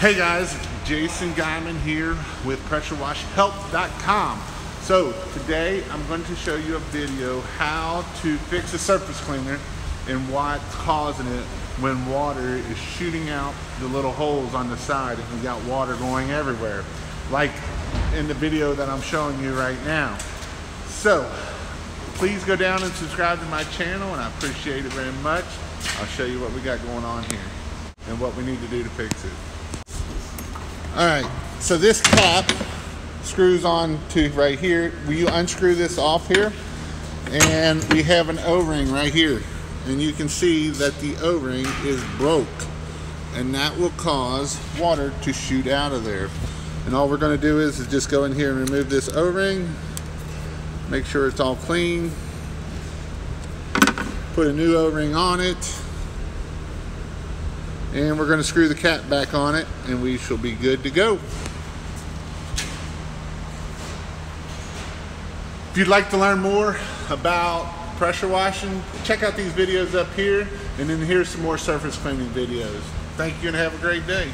Hey guys, Jason Geiman here with PressureWashHelp.com. So today I'm going to show you a video how to fix a surface cleaner and what's causing it when water is shooting out the little holes on the side and you got water going everywhere, like in the video that I'm showing you right now. So please go down and subscribe to my channel, and I appreciate it very much. I'll show you what we got going on here and what we need to do to fix it. All right, so this cap screws on to right here. You unscrew this off here, and we have an O-ring right here. And you can see that the O-ring is broke, and that will cause water to shoot out of there. And all we're gonna do is just go in here and remove this O-ring, make sure it's all clean, put a new O-ring on it, and we're going to screw the cap back on it, and we shall be good to go. If you'd like to learn more about pressure washing, check out these videos up here, and then here's some more surface cleaning videos. Thank you and have a great day.